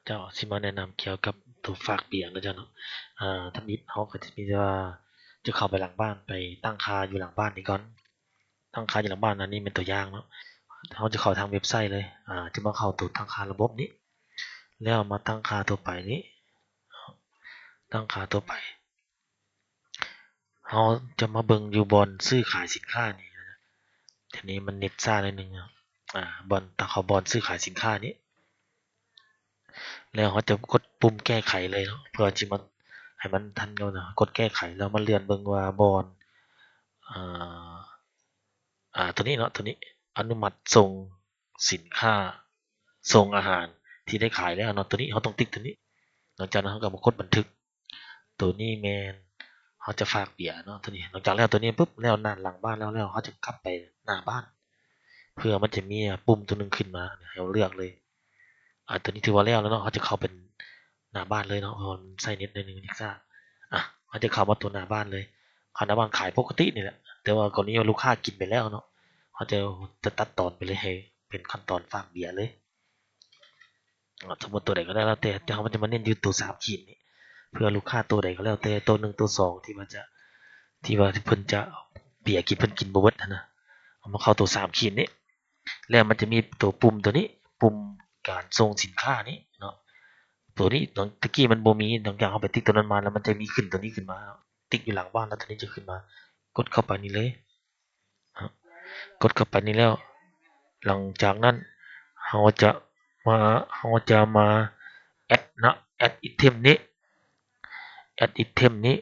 เจ้าสิมาแนะนำเกี่ยวกับตัวฝากเบียร์นะเจ้าเนาะทำอิฐเขาก็จะมีว่าจะเข้าไปหลังบ้านไปตั้งค่าอยู่หลังบ้านนี่ก่อนตั้งค่าอยู่หลังบ้านอันนี้เป็นตัวอย่างเนาะเขาจะเข้าทางเว็บไซต์เลยจะมาเข้าตัวตั้งค่าระบบนี้แล้วมาตั้งค่าตัวไปนี้ตั้งค่าตัวไปเขาจะมาเบิ่งอยู่บอนซื้อขายสินค้านี่นะทีนี้มันเน็ตซ่าหน่อยนึงบอนตั้งเขาบอนซื้อขายสินค้านี้แล้วเขาจะกดปุ่มแก้ไขเลยเนาะเพื่อที่มันให้มันทันกันนะกดแก้ไขแล้วมันเลื่อนเบิ่งว่าบอนอ่าตัวนี้เนาะตัวนี้อนุมัติส่งสินค้าส่งอาหารที่ได้ขายแล้วเนาะตัวนี้เขาต้องติ๊กตัวนี้หลังจากนั้นเขาก็มากดบันทึกตัวนี้แมนเขาจะฝากเบียร์เนาะตัวนี้หลังจากแล้วตัวนี้ปุ๊บแล้วหน้าหลังบ้านแล้วเขาจะกลับไปหน้าบ้านเพื่อมันจะมีปุ่มตัวหนึ่งขึ้นมาให้เราเลือกเลยตัวนี้ถือว่าแล้วเนาะเขาจะเข้าเป็นหน้าบ้านเลยเนาะเพราะมันใส่เน็ตในหนึ่งนิกซ่าเขาจะเข้ามาตัวหน้าบ้านเลยเขาหน้าบ้านขายปกตินี่แหละแต่ว่าก่อนนี้ลูกค้ากินไปแล้วเนาะเขาจะตัดตอนไปเลยให้เป็นขั้นตอนฝากเบียร์เลยสมมติตัวใดก็ได้แล้วแต่เขามันจะมาเน้นอยู่ตัวสามขีดนี่เพื่อลูกค้าตัวใดก็แล้วแต่ตัวหนึ่งตัวสองที่มันจะที่ว่าเพิ่นจะเบียร์กินเพิ่นกินบ่เบิดนะเอามาเข้าตัวสามขีดนี้แล้วมันจะมีตัวปุ่มตัวนี้ปุ่มการส่งสินค้านี้เนาะตัวนี้ตะกี้มันบ่มีหลังจากเอาไปติ๊กตัวนั้นมาแล้วมันจะมีขึ้นตัวนี้ขึ้นมาติ๊กอยู่หลังบ้านแล้วตัวนี้จะขึ้นมากดเข้าไปนี่เลยกดเข้าไปนี่แล้วหลังจากนั้นเราจะเราจะมาแอดนะแอดไอเทมนี้แอดไอเทมนี้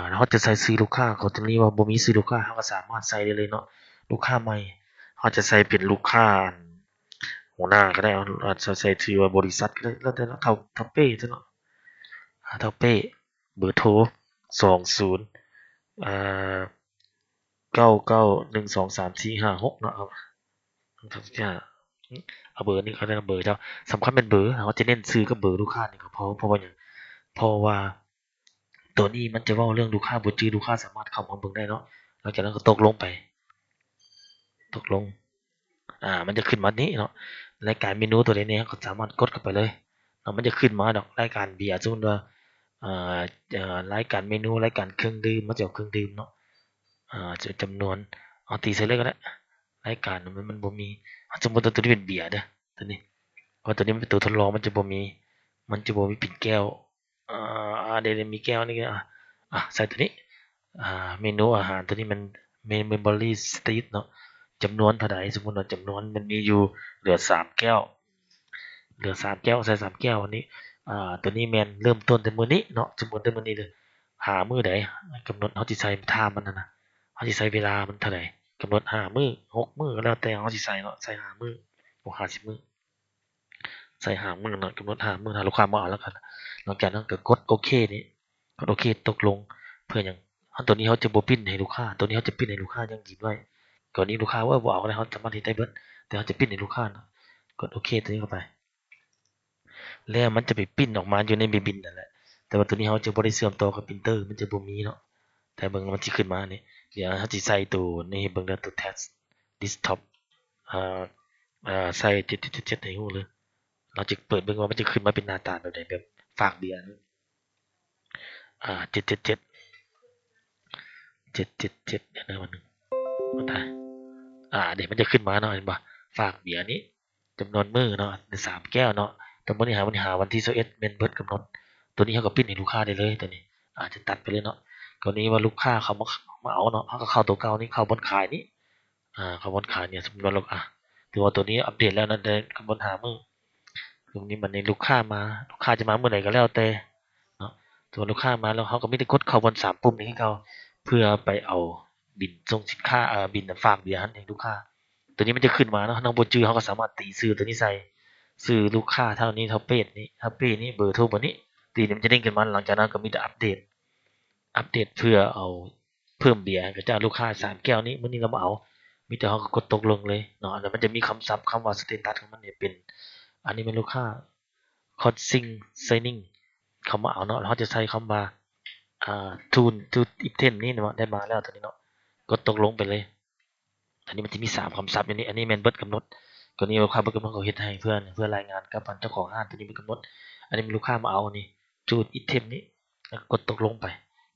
เราจะใส่ซื้อลูกค้าเขาตรงนี้ว่าบ่มีซื้อลูกค้าเราก็สามารถใส่ได้เลยเนาะลูกค้าใหม่เราจะใส่เป็นลูกค้าหัวหน้าก็ได้อาจจะใส่ชื่อว่าบริษัทก็ได้แล้วแต่เท่าเป้เนาะเท่าเป้เบอร์โทร20อ่า99123456เนาะทุกอย่างเอาเบอร์นี้เขาได้เบอร์เจ้าสำคัญเป็นเบอร์เขาจะเน้นซื้อกับเบอร์ลูกค้านี่ก็เพราะว่าอย่างเพราะว่าตัวนี้มันจะเว่าเรื่องลูกค้าบ่จื้อลูกค้าสามารถเข้ามาเบิ่งได้เนาะหลังจากนั้นก็ตกลงไปตกลงมันจะขึ้นมานี้เนาะรายการเมนูตัวนี้ก็สามารถกดเข้าไปเลยเนาะมันจะขึ้นมาดอกรายการเบียร์สมมุติว่าอ่ารายการเมนูรายการเครื่องดื่มมันจะเอาเครื่องดื่มเนาะจะจำนวนเอาตีใส่เลยก็ได้รายการมันบ่มีสมมุติว่าตัวนี้เป็นเบียร์เด้อตัวนี้เพราะตัวนี้มันเป็นตัวทดลองมันจะบ่มีปิ่นแก้วเดี๋ยวมีแก้วนี่ก็ใส่ตัวนี้เมนูอาหารตัวนี้มันMemory Street เนาะจำนวนเท่าใดสมมุติว่าจำนวนมันมีอยู่เหลือ3แก้วเหลือ3แก้วใส่3แก้วอันนี้ตัวนี้แม่นเริ่มต้นแต่มื้อนี้เนาะสมมุติแต่มื้อนี้เลยหามื้อใดกำหนดเราสิใส่ไทม์มันนะเราสิใส่เวลามันเท่าใดกำหนด5มื้อ6มื้อก็แล้วแต่เราสิใส่เนาะใส่5มื้อบ่50มื้อใส่5มื้อเนาะกำหนด5มื้อถ้าลูกค้าบ่เอาแล้วกันหลังจากนั้นก็กดโอเคนี่กดโอเคตกลงเพื่อหยังตัวนี้เขาจะบ่ปิ้นให้ลูกค้าตัวนี้เขาจะปิ้นให้ลูกค้าอย่างดีไว้ก่อนนี้ลูกค้าว่าบ่เอาแล้วเขาสามารถเฮ็ดได้เบิดแต่เขาจะปิ้นให้ลูกค้าเนาะกดโอเคตัวนี้เข้าไปแล้วมันจะไปปิ้นออกมาอยู่ในบินนั่นแหละแต่ว่าตัวนี้เขาจะบ่ได้เชื่อมต่อกับพรินเตอร์มันจะบ่มีเนาะแต่เบิ่งมันสิขึ้นมานี่เดี๋ยวเขาสิใส่ตัวนี่เบิ่งเด้อตัว test desktop อ่าใส่777ให้ฮู้เลยเราจะเปิดเบิ่งว่ามันจะขึ้นมาเป็นหน้าตาแบบใดแบบฝากเบียร์777เดี๋ยวนะมันมันได้เดี๋ยวมันจะขึ้นมาเนาะเห็นบ่ฝากเบียร์นี้จำนวนมื้อเนาะ3แก้วเนาะแต่มื้อนี้หาวันที่21แม่นเบิดกำหนดตัวนี้เขาก็ปิ้นให้ลูกค้าได้เลยตัวนี้จะตัดไปเลยเนาะกรณีว่าลูกค้าเขามาเอาเนาะเขาก็เข้าตัวเก่านี้เข้าบนขายนี้เข้าบนขายเนี่ยสมมุติว่าถือว่าตัวนี้อัปเดตแล้วนะได้กำหนดหามื้อตรงนี้มันในลูกค้ามาลูกค้าจะมาเมื่อไหร่ก็แล้วแต่เนาะตัวลูกค้ามาแล้วเขาก็มีแต่กดเข้าบน3ปุ่มนี้ให้เขาเพื่อไปเอาบิลส่งสินค้าบิลฝากเบียร์ให้ลูกค้าตัวนี้มันจะขึ้นมาเนาะทางบนชื่อเขาก็สามารถตีชื่อตัวนี้ใส่ชื่อลูกค้าเท่านี้เท่าเป้นี้เท่าเป้นี้เบอร์โทรเบอร์นี้ตีนี้มันจะเด้งขึ้นมาหลังจากนั้นก็มีแต่อัปเดตเพื่อเอาเพิ่มเบียร์ให้กับเจ้าลูกค้า3แก้วนี้มื้อนี้เราบ่เอามีแต่เราก็กดตกลงเลยเนาะแล้วมันจะมีคำศัพท์คำว่าสเตตัสของมันเนี่ยเป็นอันนี้เป็นลูกค้า Consing Signing เขามาเอาเนาะเราจะใช้คำว่าto item นี่เนาะได้มาแล้วตัวนี้เนาะกดตกลงไปเลยอันนี้มันจะมี3คำศัพท์อย่างนี้อันนี้แม่นเบิดกำหนด ตัวนี้ลูกค้าเพิ่นกำหนดเขาเฮ็ดให้เพื่อรายงานกับอันเจ้าของร้านตัวนี้เพิ่นกำหนดอันนี้ลูกค้ามาเอานี่จูด item นี้แล้วก็กดตกลงไป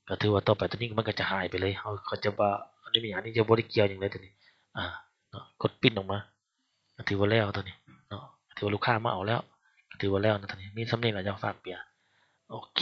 ก็ถือว่าต่อไปตัวนี้มันก็จะหายไปเลยเขาจะว่าอันนี้มีอันนี้จะบ่ได้เกี่ยวหยังเลยตัวนี้เนาะกดปริ้นออกมาก็ถือว่าแล้วตัวนี้เนาะถือว่าลูกค้ามาเอาแล้วก็ถือว่าแล้วนะตัวนี้มีส่ำนี้ล่ะเจ้าฝากเปียโอเค